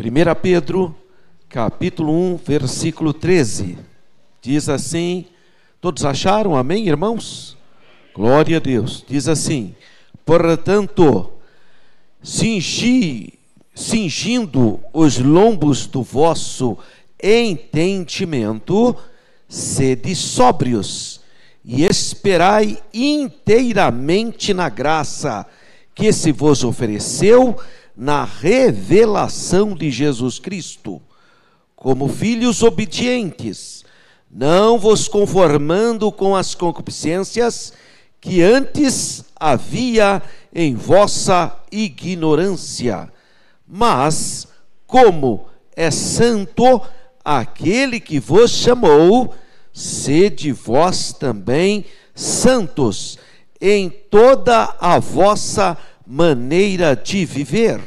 1 Pedro, capítulo 1, versículo 13. Diz assim, todos acharam? Amém, irmãos? Glória a Deus. Diz assim: portanto, cingindo os lombos do vosso entendimento, sede sóbrios, e esperai inteiramente na graça que se vos ofereceu na revelação de Jesus Cristo, como filhos obedientes, não vos conformando com as concupiscências que antes havia em vossa ignorância, mas como é santo aquele que vos chamou, sede vós também santos em toda a vossa maneira de viver,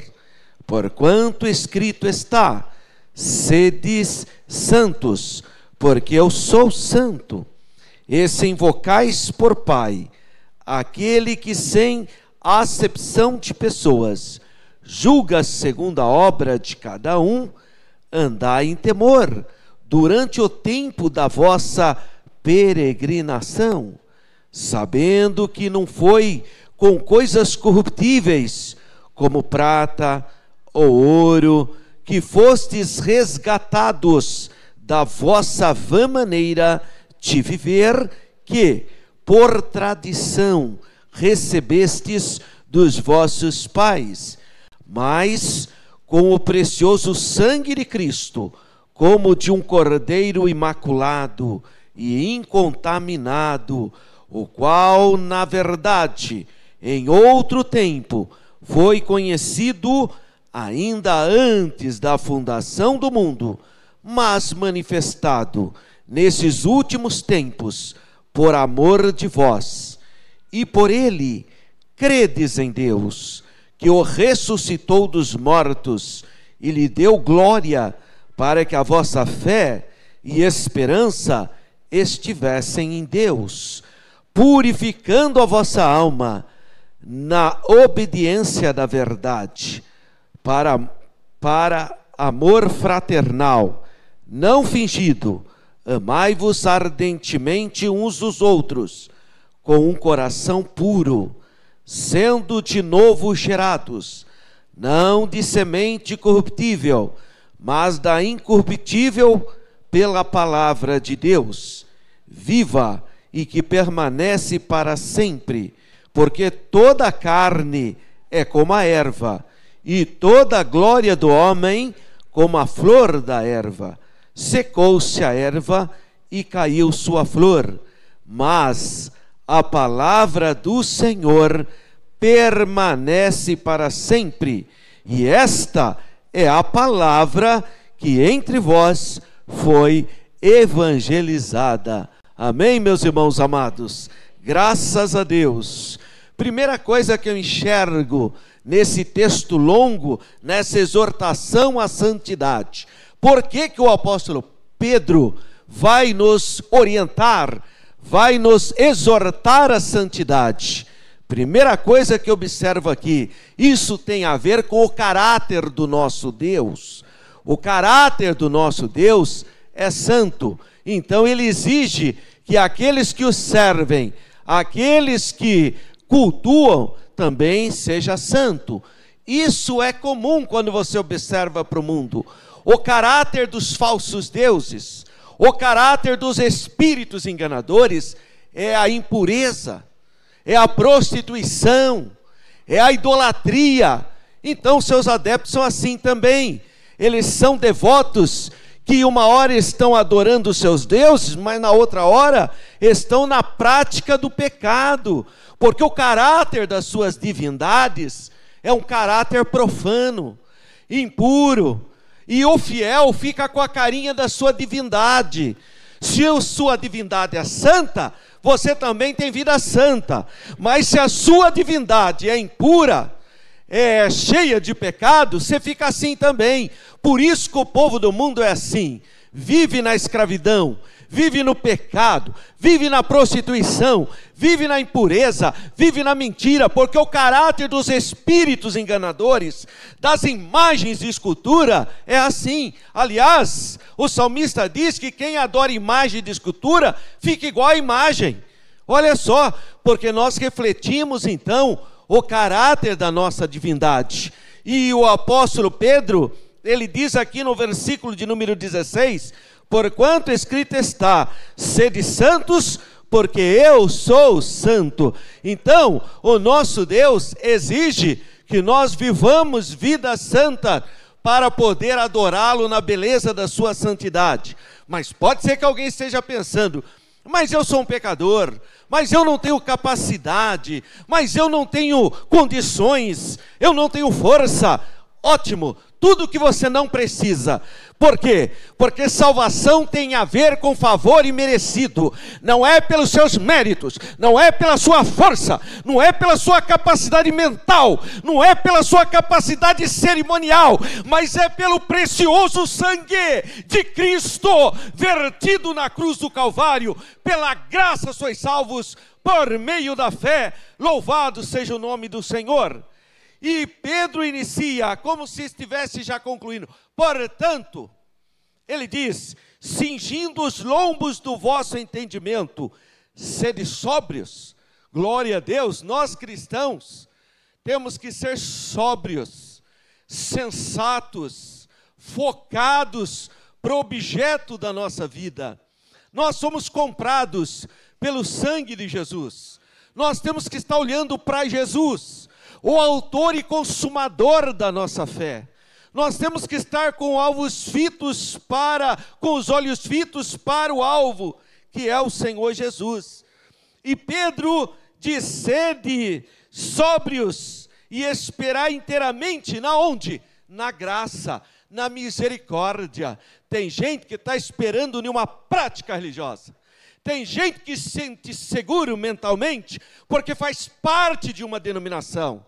porquanto escrito está: sedes santos, porque eu sou santo. E se invocais por Pai aquele que sem acepção de pessoas julga segundo a obra de cada um, andai em temor durante o tempo da vossa peregrinação, sabendo que não foi com coisas corruptíveis, como prata ou ouro, que fostes resgatados da vossa vã maneira de viver, que, por tradição, recebestes dos vossos pais, mas com o precioso sangue de Cristo, como de um cordeiro imaculado e incontaminado, o qual, na verdade, em outro tempo, foi conhecido ainda antes da fundação do mundo, mas manifestado nesses últimos tempos, por amor de vós. E por ele credes em Deus, que o ressuscitou dos mortos e lhe deu glória, para que a vossa fé e esperança estivessem em Deus, purificando a vossa alma na obediência da verdade, para amor fraternal, não fingido. Amai-vos ardentemente uns os outros, com um coração puro, sendo de novo gerados, não de semente corruptível, mas da incorruptível, pela palavra de Deus, viva e que permanece para sempre, porque toda a carne é como a erva, e toda a glória do homem como a flor da erva. Secou-se a erva e caiu sua flor, mas a palavra do Senhor permanece para sempre. E esta é a palavra que entre vós foi evangelizada. Amém, meus irmãos amados? Graças a Deus. Primeira coisa que eu enxergo nesse texto longo, nessa exortação à santidade. Por que que o apóstolo Pedro vai nos orientar, vai nos exortar à santidade? Primeira coisa que eu observo aqui, isso tem a ver com o caráter do nosso Deus. O caráter do nosso Deus é santo. Então ele exige que aqueles que o servem, aqueles que cultuam, também seja santo. Isso é comum quando você observa para o mundo. O caráter dos falsos deuses, o caráter dos espíritos enganadores é a impureza, é a prostituição, é a idolatria. Então seus adeptos são assim também. Eles são devotos que uma hora estão adorando os seus deuses, mas na outra hora estão na prática do pecado, porque o caráter das suas divindades é um caráter profano, impuro, e o fiel fica com a carinha da sua divindade. Se a sua divindade é santa, você também tem vida santa, mas se a sua divindade é impura, é cheia de pecado, você fica assim também. Por isso que o povo do mundo é assim, vive na escravidão, vive no pecado, vive na prostituição, vive na impureza, vive na mentira, porque o caráter dos espíritos enganadores, das imagens de escultura, é assim. Aliás, o salmista diz que quem adora imagem de escultura, fica igual à imagem. Olha só, porque nós refletimos então o caráter da nossa divindade. E o apóstolo Pedro, ele diz aqui no versículo de número 16, porquanto escrito está, sede santos, porque eu sou santo. Então, o nosso Deus exige que nós vivamos vida santa para poder adorá-lo na beleza da sua santidade. Mas pode ser que alguém esteja pensando, mas eu sou um pecador, mas eu não tenho capacidade, mas eu não tenho condições, eu não tenho força. Ótimo, tudo que você não precisa. Por quê? Porque salvação tem a ver com favor imerecido. Não é pelos seus méritos, não é pela sua força, não é pela sua capacidade mental, não é pela sua capacidade cerimonial, mas é pelo precioso sangue de Cristo, vertido na cruz do Calvário. Pela graça sois salvos, por meio da fé. Louvado seja o nome do Senhor. E Pedro inicia como se estivesse já concluindo. Portanto, ele diz, cingindo os lombos do vosso entendimento, sede sóbrios. Glória a Deus, nós cristãos temos que ser sóbrios, sensatos, focados para o objeto da nossa vida. Nós somos comprados pelo sangue de Jesus. Nós temos que estar olhando para Jesus, o autor e consumador da nossa fé. Nós temos que estar com os olhos fitos para o alvo, que é o Senhor Jesus. E Pedro diz, sede sóbrios e esperar inteiramente, na onde? Na graça, na misericórdia. Tem gente que está esperando em uma prática religiosa. Tem gente que se sente seguro mentalmente, porque faz parte de uma denominação.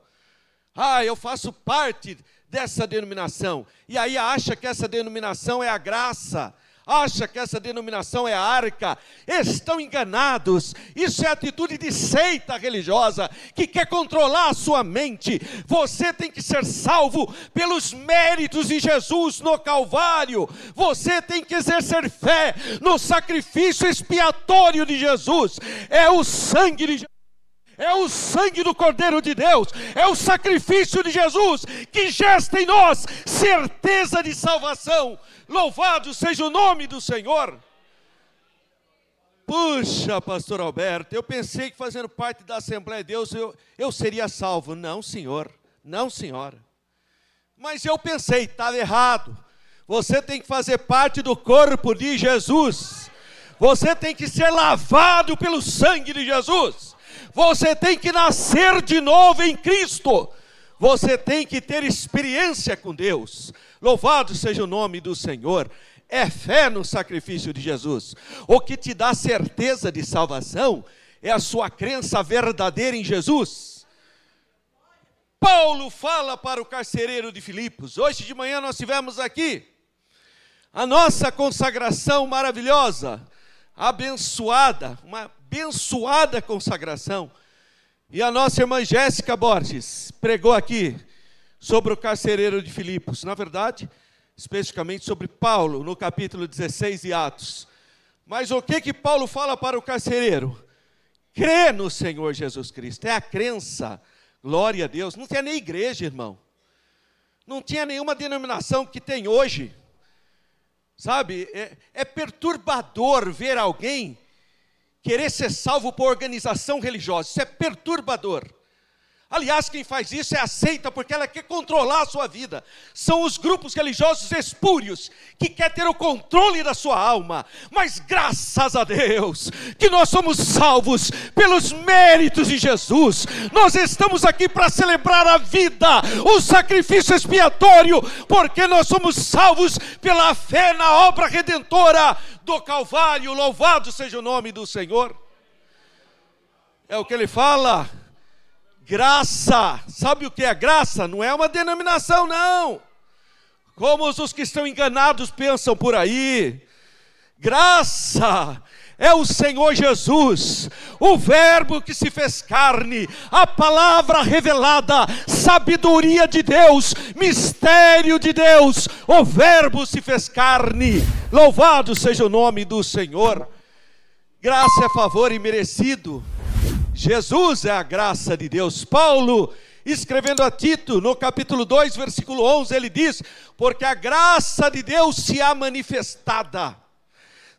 Eu faço parte dessa denominação. E aí acha que essa denominação é a graça, acha que essa denominação é a arca. Estão enganados. Isso é atitude de seita religiosa, que quer controlar a sua mente. Você tem que ser salvo pelos méritos de Jesus no Calvário. Você tem que exercer fé no sacrifício expiatório de Jesus. É o sangue de Jesus. É o sangue do Cordeiro de Deus, é o sacrifício de Jesus que gesta em nós certeza de salvação. Louvado seja o nome do Senhor. Puxa, pastor Alberto, eu pensei que fazendo parte da Assembleia de Deus eu seria salvo. Não, senhor, não, senhora. Mas eu pensei, estava errado. Você tem que fazer parte do corpo de Jesus. Você tem que ser lavado pelo sangue de Jesus. Você tem que nascer de novo em Cristo. Você tem que ter experiência com Deus. Louvado seja o nome do Senhor. É fé no sacrifício de Jesus. O que te dá certeza de salvação é a sua crença verdadeira em Jesus. Paulo fala para o carcereiro de Filipos. Hoje de manhã nós tivemos aqui a nossa consagração maravilhosa, abençoada, uma abençoada consagração. E a nossa irmã Jéssica Borges pregou aqui sobre o carcereiro de Filipos. Na verdade, especificamente sobre Paulo, no capítulo 16 de Atos. Mas o que Paulo fala para o carcereiro? Crê no Senhor Jesus Cristo. É a crença. Glória a Deus. Não tinha nem igreja, irmão. Não tinha nenhuma denominação que tem hoje. Sabe, é perturbador ver alguém querer ser salvo por organização religiosa. Isso é perturbador. Aliás, quem faz isso é a seita, porque ela quer controlar a sua vida. São os grupos religiosos espúrios, que quer ter o controle da sua alma. Mas graças a Deus, que nós somos salvos pelos méritos de Jesus. Nós estamos aqui para celebrar a vida, o sacrifício expiatório, porque nós somos salvos pela fé na obra redentora do Calvário. Louvado seja o nome do Senhor. É o que ele fala. Graça, sabe o que é graça? Não é uma denominação, não. Como os que estão enganados pensam por aí. Graça é o Senhor Jesus, o Verbo que se fez carne, a palavra revelada, sabedoria de Deus, mistério de Deus. O Verbo se fez carne. Louvado seja o nome do Senhor. Graça é favor imerecido. Jesus é a graça de Deus. Paulo, escrevendo a Tito, no capítulo 2, versículo 11, ele diz: porque a graça de Deus se há manifestada,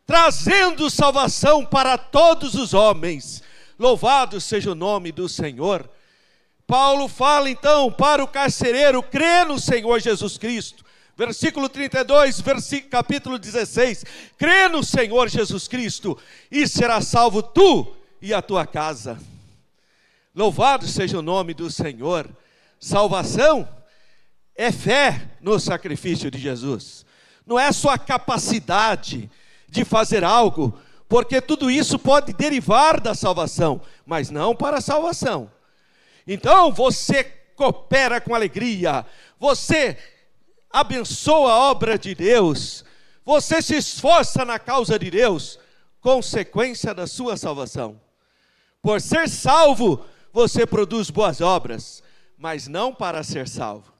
trazendo salvação para todos os homens. Louvado seja o nome do Senhor. Paulo fala então para o carcereiro: crê no Senhor Jesus Cristo. Versículo 32, capítulo 16: crê no Senhor Jesus Cristo e serás salvo tu e a tua casa. Louvado seja o nome do Senhor. Salvação é fé no sacrifício de Jesus. Não é só a capacidade de fazer algo, porque tudo isso pode derivar da salvação, mas não para a salvação. Então você coopera com alegria, você abençoa a obra de Deus, você se esforça na causa de Deus, consequência da sua salvação. Por ser salvo, você produz boas obras, mas não para ser salvo.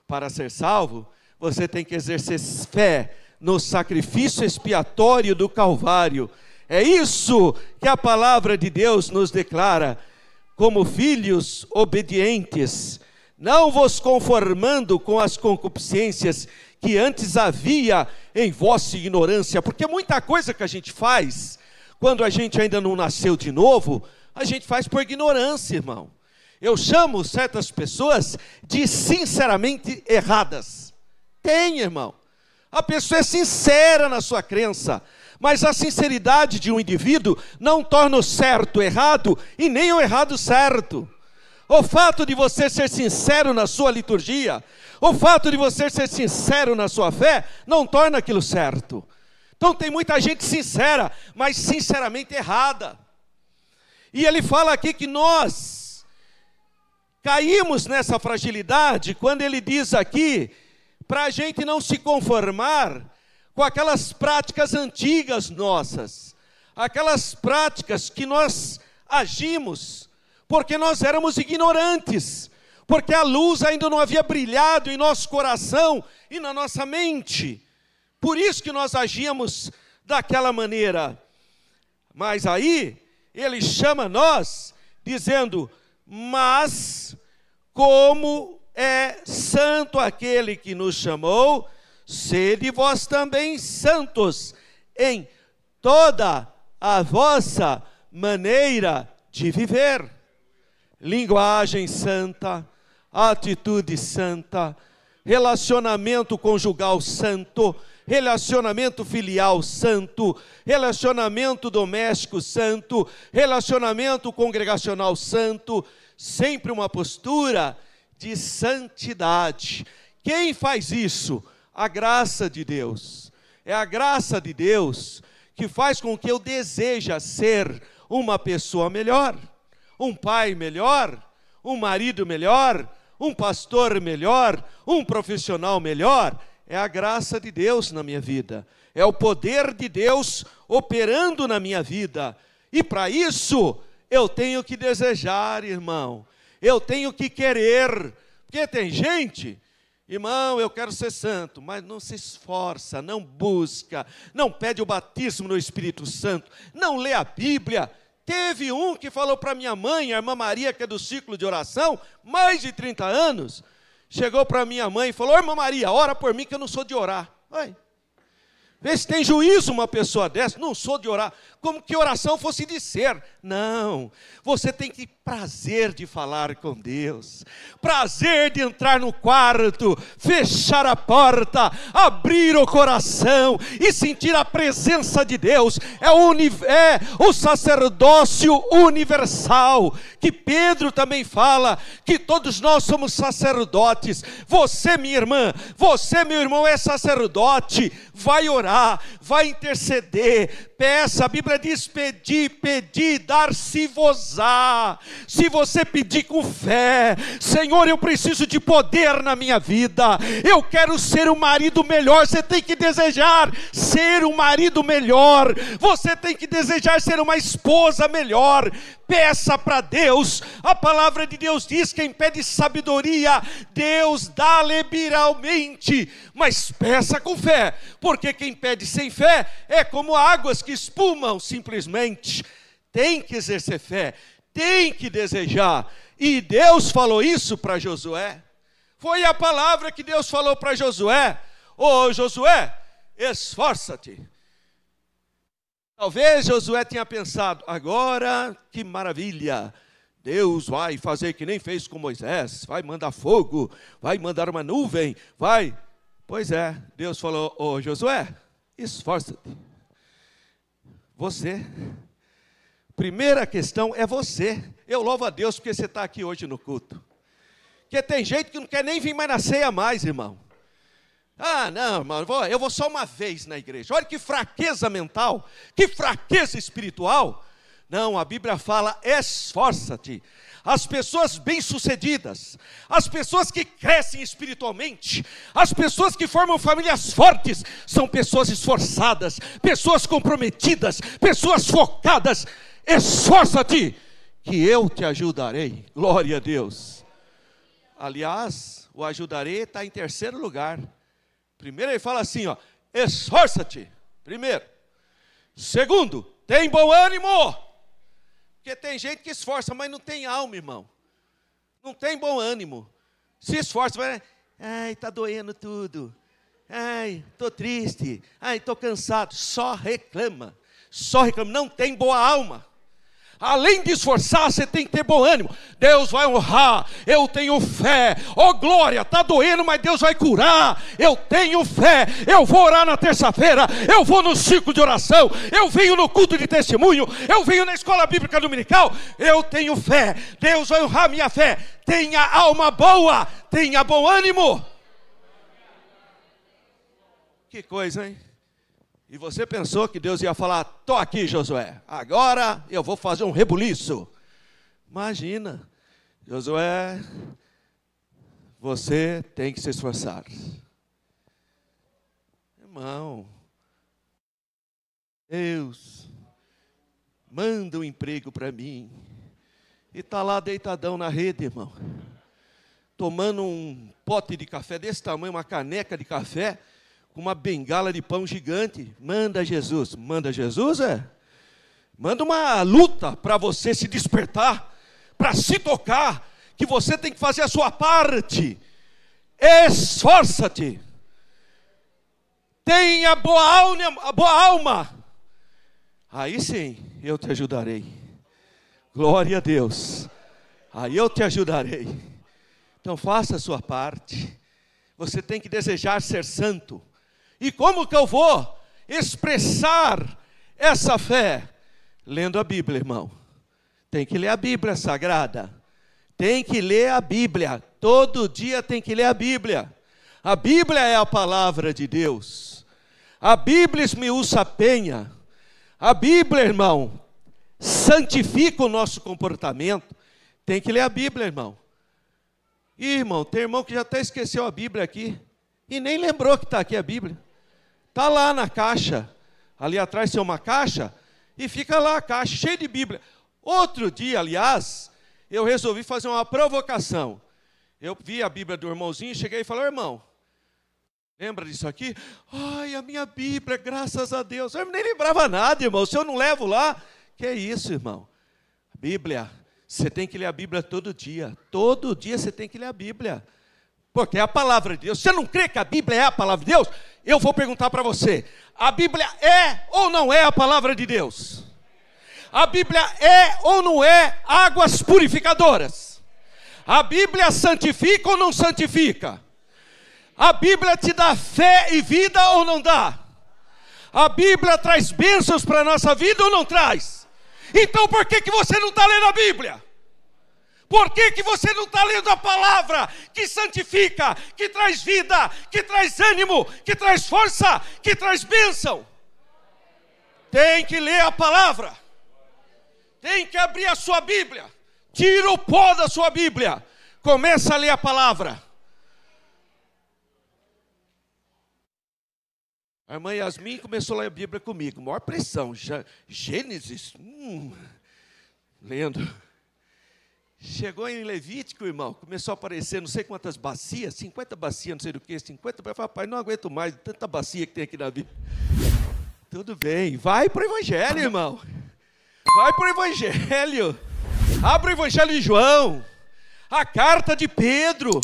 Para ser salvo, você tem que exercer fé no sacrifício expiatório do Calvário. É isso que a palavra de Deus nos declara: como filhos obedientes, não vos conformando com as concupiscências que antes havia em vossa ignorância. Porque muita coisa que a gente faz, quando a gente ainda não nasceu de novo, a gente faz por ignorância, irmão. Eu chamo certas pessoas de sinceramente erradas. Tem, irmão. A pessoa é sincera na sua crença, mas a sinceridade de um indivíduo não torna o certo errado e nem o errado certo. O fato de você ser sincero na sua liturgia, o fato de você ser sincero na sua fé, não torna aquilo certo. Então tem muita gente sincera, mas sinceramente errada. E ele fala aqui que nós caímos nessa fragilidade, quando ele diz aqui para a gente não se conformar com aquelas práticas antigas nossas, aquelas práticas que nós agimos, porque nós éramos ignorantes, porque a luz ainda não havia brilhado em nosso coração e na nossa mente, por isso que nós agíamos daquela maneira. Mas aí, ele chama nós, dizendo: mas como é santo aquele que nos chamou, sede vós também santos em toda a vossa maneira de viver. Linguagem santa, atitude santa, relacionamento conjugal santo, relacionamento filial santo, relacionamento doméstico santo, relacionamento congregacional santo, sempre uma postura de santidade. Quem faz isso? A graça de Deus. É a graça de Deus que faz com que eu deseje ser uma pessoa melhor, um pai melhor, um marido melhor, um pastor melhor, um profissional melhor. É a graça de Deus na minha vida, é o poder de Deus operando na minha vida. E para isso eu tenho que desejar, irmão, eu tenho que querer, porque tem gente, irmão, eu quero ser santo, mas não se esforça, não busca, não pede o batismo no Espírito Santo, não lê a Bíblia. Teve um que falou para minha mãe, a irmã Maria, que é do ciclo de oração, mais de 30 anos, chegou para minha mãe e falou: irmã Maria, ora por mim que eu não sou de orar. Vai. Vê se tem juízo uma pessoa dessa, não sou de orar, como que oração fosse de ser. Não, você tem que prazer de falar com Deus, prazer de entrar no quarto, fechar a porta, abrir o coração e sentir a presença de Deus. É o sacerdócio universal, que Pedro também fala, que todos nós somos sacerdotes. Você, minha irmã, você, meu irmão, é sacerdote. vai orar, vai interceder, peça. A Bíblia diz: pedi, dar-se-vos-á. Se você pedir com fé: Senhor, eu preciso de poder na minha vida, eu quero ser um marido melhor. Você tem que desejar ser um marido melhor, você tem que desejar ser uma esposa melhor. Peça para Deus. A palavra de Deus diz: quem pede sabedoria, Deus dá liberalmente. Mas peça com fé, porque quem pede sem fé é como águas que espumam simplesmente. Tem que exercer fé, tem que desejar. E Deus falou isso para Josué. Foi a palavra que Deus falou para Josué: ô Josué, esforça-te. Talvez Josué tenha pensado: agora que maravilha, Deus vai fazer que nem fez com Moisés, vai mandar fogo, vai mandar uma nuvem, vai. Pois é, Deus falou: ô Josué, esforça-te. Você, primeira questão é você. Eu louvo a Deus porque você está aqui hoje no culto. Porque tem gente que não quer nem vir mais na ceia mais, irmão. Ah, não, irmão, eu vou só uma vez na igreja. Olha que fraqueza mental, que fraqueza espiritual. Não, a Bíblia fala: esforça-te. As pessoas bem-sucedidas, as pessoas que crescem espiritualmente, as pessoas que formam famílias fortes, são pessoas esforçadas, pessoas comprometidas, pessoas focadas. Esforça-te, que eu te ajudarei. Glória a Deus. Aliás, o ajudarei está em terceiro lugar. Primeiro ele fala assim, ó: esforça-te. Primeiro. Segundo, tem bom ânimo. Porque tem gente que esforça, mas não tem alma, irmão. Não tem bom ânimo. Se esforça, vai: ai, está doendo tudo. Ai, estou triste. Ai, estou cansado. Só reclama. Só reclama. Não tem boa alma. Além de esforçar, você tem que ter bom ânimo. Deus vai honrar, eu tenho fé. Oh glória, está doendo, mas Deus vai curar. Eu tenho fé, eu vou orar na terça-feira, eu vou no círculo de oração, eu venho no culto de testemunho, eu venho na escola bíblica dominical. Eu tenho fé, Deus vai honrar minha fé. Tenha alma boa, tenha bom ânimo. Que coisa, hein? E você pensou que Deus ia falar: tô aqui, Josué, agora eu vou fazer um rebuliço. Imagina, Josué, você tem que se esforçar. Irmão, Deus manda um emprego para mim. E está lá deitadão na rede, irmão, tomando um pote de café desse tamanho, uma caneca de café, com uma bengala de pão gigante. Manda Jesus. Manda Jesus, é? Manda uma luta para você se despertar, para se tocar, que você tem que fazer a sua parte. Esforça-te. Tenha boa alma. Aí sim, eu te ajudarei. Glória a Deus. Aí eu te ajudarei. Então faça a sua parte. Você tem que desejar ser santo. E como que eu vou expressar essa fé? Lendo a Bíblia, irmão. Tem que ler a Bíblia Sagrada. Tem que ler a Bíblia. Todo dia tem que ler a Bíblia. A Bíblia é a palavra de Deus. A Bíblia esmiuça a penha. A Bíblia, irmão, santifica o nosso comportamento. Tem que ler a Bíblia, irmão. E, irmão, tem irmão que já até esqueceu a Bíblia aqui. E nem lembrou que está aqui a Bíblia. Está lá na caixa, ali atrás tem uma caixa, e fica lá a caixa, cheia de Bíblia. Outro dia, aliás, eu resolvi fazer uma provocação. Eu vi a Bíblia do irmãozinho, cheguei e falei: irmão, lembra disso aqui? Ai, a minha Bíblia, graças a Deus. Eu nem lembrava nada, irmão, se eu não levo lá. Que isso, irmão? Bíblia, você tem que ler a Bíblia todo dia você tem que ler a Bíblia. Porque é a palavra de Deus. Você não crê que a Bíblia é a palavra de Deus? Eu vou perguntar para você: a Bíblia é ou não é a palavra de Deus? A Bíblia é ou não é águas purificadoras? A Bíblia santifica ou não santifica? A Bíblia te dá fé e vida ou não dá? A Bíblia traz bênçãos para a nossa vida ou não traz? Então por que você não está lendo a Bíblia? Por que você não está lendo a palavra que santifica, que traz vida, que traz ânimo, que traz força, que traz bênção? Tem que ler a palavra. Tem que abrir a sua Bíblia. Tira o pó da sua Bíblia. Começa a ler a palavra. A irmã Yasmin começou a ler a Bíblia comigo. Maior pressão. Gênesis. Lendo. Chegou em Levítico, irmão. Começou a aparecer não sei quantas bacias. 50 bacias, não sei do que. 50. Eu falei, rapaz, não aguento mais tanta bacia que tem aqui na Bíblia. Tudo bem. Vai para o Evangelho, irmão. Vai para o Evangelho. Abre o Evangelho de João. A carta de Pedro.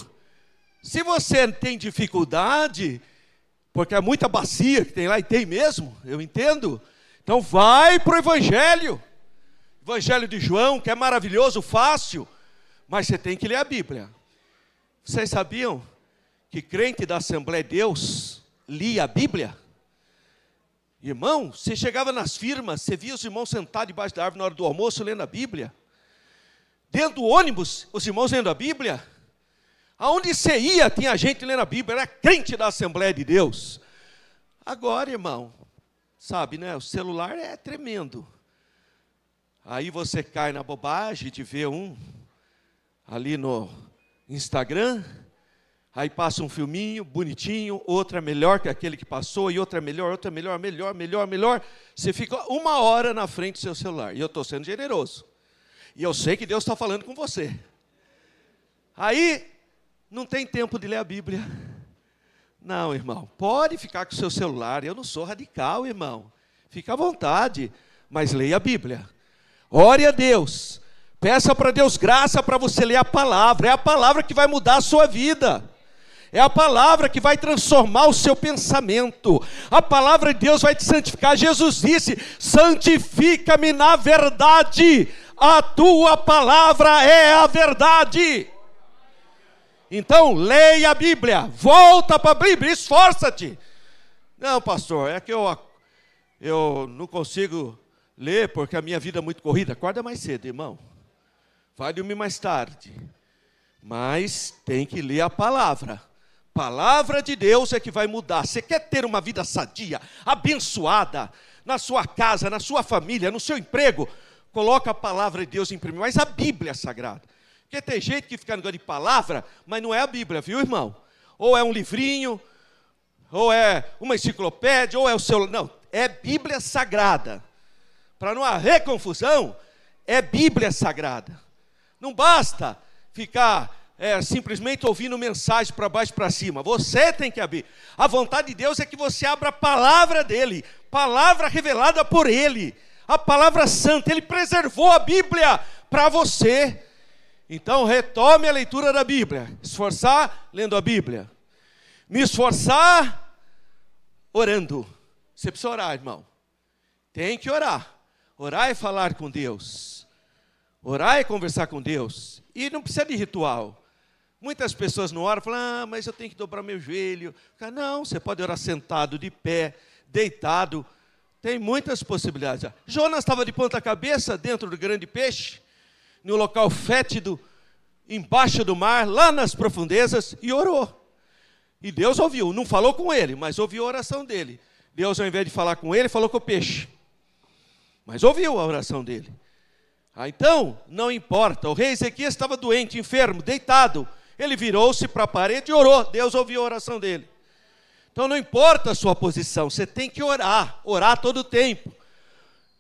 Se você tem dificuldade, porque é muita bacia que tem lá, e tem mesmo, eu entendo. Então vai para o Evangelho. Evangelho de João, que é maravilhoso, fácil. Mas você tem que ler a Bíblia. Vocês sabiam que crente da Assembleia de Deus lia a Bíblia? Irmão, você chegava nas firmas, você via os irmãos sentados debaixo da árvore na hora do almoço lendo a Bíblia. Dentro do ônibus, os irmãos lendo a Bíblia. Aonde você ia, tinha gente lendo a Bíblia, era crente da Assembleia de Deus. Agora, irmão, sabe, né? O celular é tremendo. Aí você cai na bobagem de ver um ali no Instagram. Aí passa um filminho bonitinho, outro é melhor que aquele que passou, e outro é melhor, outro é melhor, melhor. Você fica 1 hora na frente do seu celular. E eu estou sendo generoso. E eu sei que Deus está falando com você. Aí, não tem tempo de ler a Bíblia. Não, irmão, pode ficar com o seu celular. Eu não sou radical, irmão. Fica à vontade, mas leia a Bíblia. Ore a Deus. Peça para Deus graça para você ler a palavra. É a palavra que vai mudar a sua vida. É a palavra que vai transformar o seu pensamento. A palavra de Deus vai te santificar. Jesus disse, santifica-me na verdade. A tua palavra é a verdade. Então, leia a Bíblia. Volta para a Bíblia, esforça-te. Não, pastor, é que eu não consigo ler porque a minha vida é muito corrida. Acorda mais cedo, irmão. Vai dormir mais tarde. Mas tem que ler a palavra. Palavra de Deus é que vai mudar. Você quer ter uma vida sadia, abençoada, na sua casa, na sua família, no seu emprego? Coloca a palavra de Deus em primeiro, mas a Bíblia é sagrada. Porque tem gente que fica negando de palavra, mas não é a Bíblia, viu, irmão? Ou é um livrinho, ou é uma enciclopédia, ou é o seu... Não, é Bíblia sagrada. Para não haver confusão, é Bíblia sagrada. Não basta ficar simplesmente ouvindo mensagem para baixo e para cima. Você tem que abrir. A vontade de Deus é que você abra a palavra dele, palavra revelada por ele, a palavra santa. Ele preservou a Bíblia para você. Então retome a leitura da Bíblia. Esforçar lendo a Bíblia. Me esforçar orando. Você precisa orar, irmão. Tem que orar. Orar é falar com Deus. Orar é conversar com Deus. E não precisa de ritual. Muitas pessoas não oram e falam, mas eu tenho que dobrar meu joelho. Não, você pode orar sentado, de pé, deitado. Tem muitas possibilidades. Jonas estava de ponta cabeça dentro do grande peixe, no local fétido, embaixo do mar, lá nas profundezas, e orou. E Deus ouviu, não falou com ele, mas ouviu a oração dele. Deus, ao invés de falar com ele, falou com o peixe. Mas ouviu a oração dele. Então, não importa. O rei Ezequias estava doente, enfermo, deitado. Ele virou-se para a parede e orou. Deus ouviu a oração dele. Então, não importa a sua posição. Você tem que orar. Orar todo o tempo.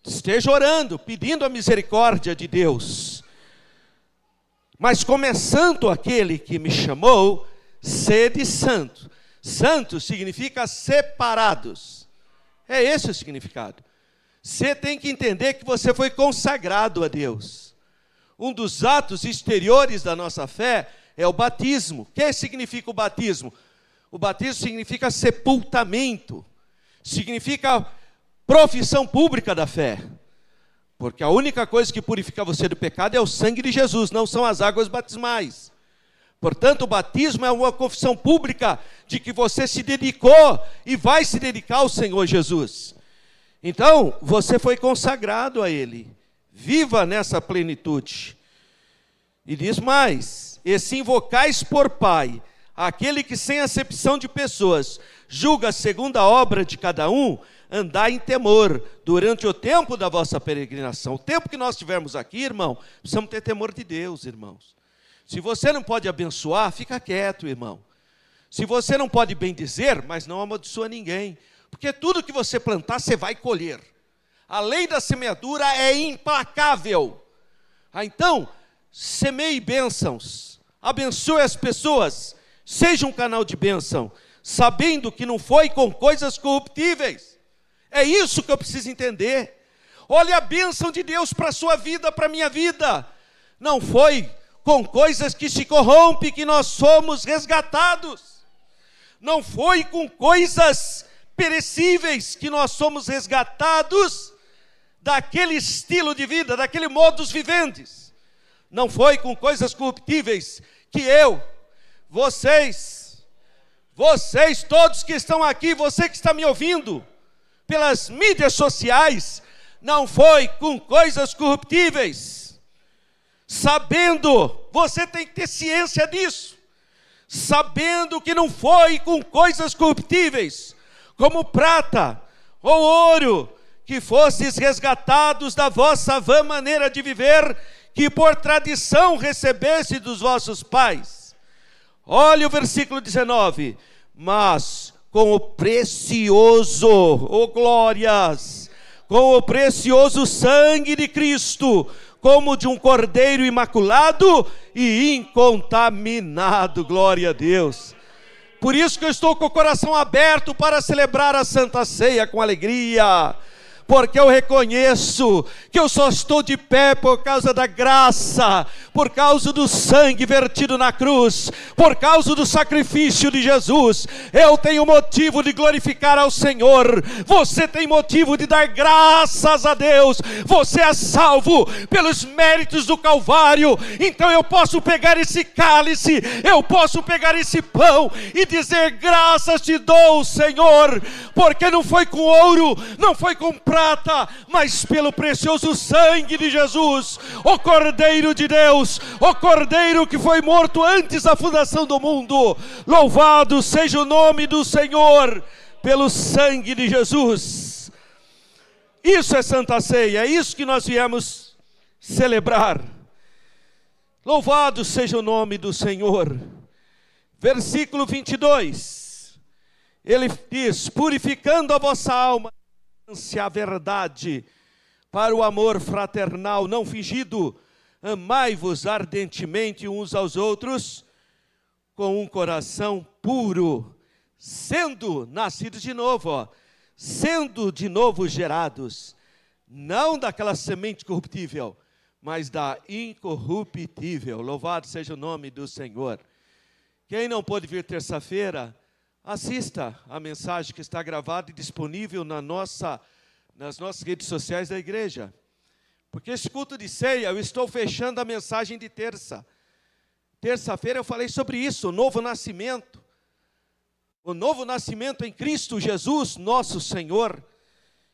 Esteja orando, pedindo a misericórdia de Deus. Mas como é santo aquele que me chamou, sede santo. Santo significa separados. É esse o significado. Você tem que entender que você foi consagrado a Deus. Um dos atos exteriores da nossa fé é o batismo. O que significa o batismo? O batismo significa sepultamento. Significa profissão pública da fé. Porque a única coisa que purifica você do pecado é o sangue de Jesus, não são as águas batismais. Portanto, o batismo é uma confissão pública de que você se dedicou e vai se dedicar ao Senhor Jesus. Então, você foi consagrado a Ele. Viva nessa plenitude. E diz mais: e se invocais por Pai aquele que sem acepção de pessoas julga segundo a obra de cada um, andai em temor durante o tempo da vossa peregrinação. O tempo que nós estivermos aqui, irmão, precisamos ter temor de Deus, irmãos. Se você não pode abençoar, fica quieto, irmão. Se você não pode bendizer, mas não amaldiçoa ninguém, porque tudo que você plantar, você vai colher. A lei da semeadura é implacável. Então, semeie bênçãos, abençoe as pessoas, seja um canal de bênção, sabendo que não foi com coisas corruptíveis. É isso que eu preciso entender. Olha a bênção de Deus para a sua vida, para a minha vida. Não foi com coisas que se corrompem que nós somos resgatados. Não foi com coisas perecíveis que nós somos resgatados daquele estilo de vida, daquele modus vivendi. Não foi com coisas corruptíveis que eu, vocês todos que estão aqui, você que está me ouvindo pelas mídias sociais, não foi com coisas corruptíveis. Sabendo, você tem que ter ciência disso, sabendo que não foi com coisas corruptíveis, como prata ou ouro, que fostes resgatados da vossa vã maneira de viver, que por tradição recebeste dos vossos pais. Olha o versículo 19. Mas com o precioso, oh glórias, com o precioso sangue de Cristo, como de um cordeiro imaculado e incontaminado, glória a Deus. Por isso que eu estou com o coração aberto para celebrar a Santa Ceia com alegria, porque eu reconheço que eu só estou de pé por causa da graça, por causa do sangue vertido na cruz, por causa do sacrifício de Jesus. Eu tenho motivo de glorificar ao Senhor, você tem motivo de dar graças a Deus, você é salvo pelos méritos do Calvário. Então eu posso pegar esse cálice, eu posso pegar esse pão e dizer: graças te dou, Senhor, porque não foi com ouro, não foi com prata, mas pelo precioso sangue de Jesus, o Cordeiro de Deus, o Cordeiro que foi morto antes da fundação do mundo. Louvado seja o nome do Senhor pelo sangue de Jesus. Isso é Santa Ceia, é isso que nós viemos celebrar. Louvado seja o nome do Senhor. Versículo 22, ele diz: purificando a vossa alma a verdade, para o amor fraternal não fingido, amai-vos ardentemente uns aos outros, com um coração puro, sendo nascidos de novo, sendo de novo gerados, não daquela semente corruptível, mas da incorruptível. Louvado seja o nome do Senhor. Quem não pôde vir terça-feira, assista a mensagem que está gravada e disponível nas nossas redes sociais da igreja. Porque esse culto de ceia, eu estou fechando a mensagem de terça. Terça-feira eu falei sobre isso, o novo nascimento. O novo nascimento em Cristo Jesus, nosso Senhor.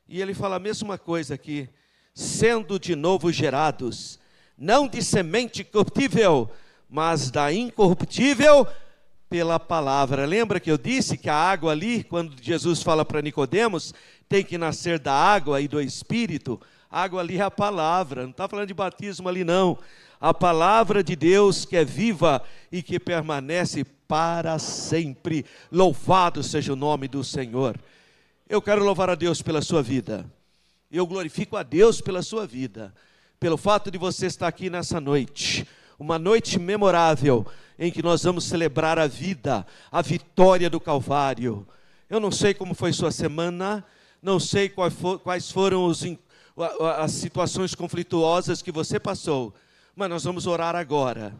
E ele fala a mesma coisa aqui: sendo de novo gerados, não de semente corruptível, mas da incorruptível, pela palavra. Lembra que eu disse que a água ali, quando Jesus fala para Nicodemos, tem que nascer da água e do Espírito? A água ali é a palavra, não está falando de batismo ali não. A palavra de Deus que é viva e que permanece para sempre. Louvado seja o nome do Senhor. Eu quero louvar a Deus pela sua vida. Eu glorifico a Deus pela sua vida, pelo fato de você estar aqui nessa noite. Uma noite memorável, em que nós vamos celebrar a vida, a vitória do Calvário. Eu não sei como foi sua semana, não sei quais foram as situações conflituosas que você passou, mas nós vamos orar agora,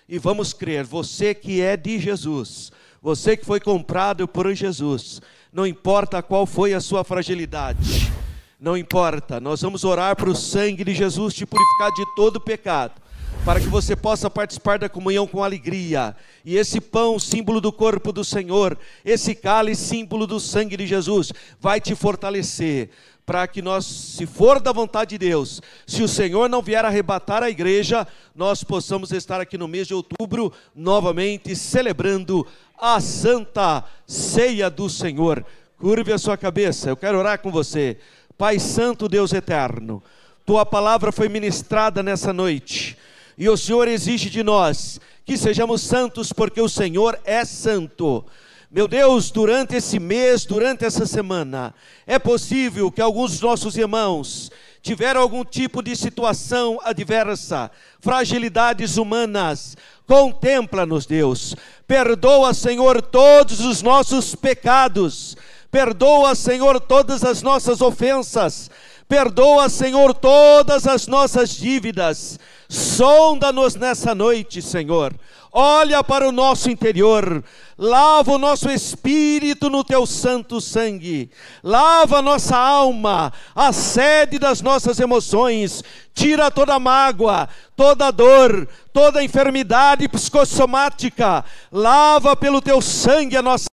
e vamos crer, você que é de Jesus, você que foi comprado por Jesus, não importa qual foi a sua fragilidade, não importa, nós vamos orar para o sangue de Jesus te purificar de todo pecado. para que você possa participar da comunhão com alegria. E esse pão, símbolo do corpo do Senhor, esse cálice, símbolo do sangue de Jesus, vai te fortalecer, para que nós, se for da vontade de Deus, se o Senhor não vier arrebatar a igreja, nós possamos estar aqui no mês de outubro, novamente celebrando a Santa Ceia do Senhor. Curve a sua cabeça, eu quero orar com você. Pai Santo, Deus eterno, tua palavra foi ministrada nessa noite, e o Senhor exige de nós que sejamos santos, porque o Senhor é santo. Meu Deus, durante esse mês, durante essa semana, é possível que alguns dos nossos irmãos tiveram algum tipo de situação adversa, fragilidades humanas. Contempla-nos, Deus. Perdoa, Senhor, todos os nossos pecados. Perdoa, Senhor, todas as nossas ofensas. Perdoa, Senhor, todas as nossas dívidas. Sonda-nos nessa noite, Senhor. Olha para o nosso interior. Lava o nosso espírito no teu santo sangue. Lava a nossa alma, a sede das nossas emoções. Tira toda mágoa, toda dor, toda enfermidade psicossomática. Lava pelo teu sangue a nossa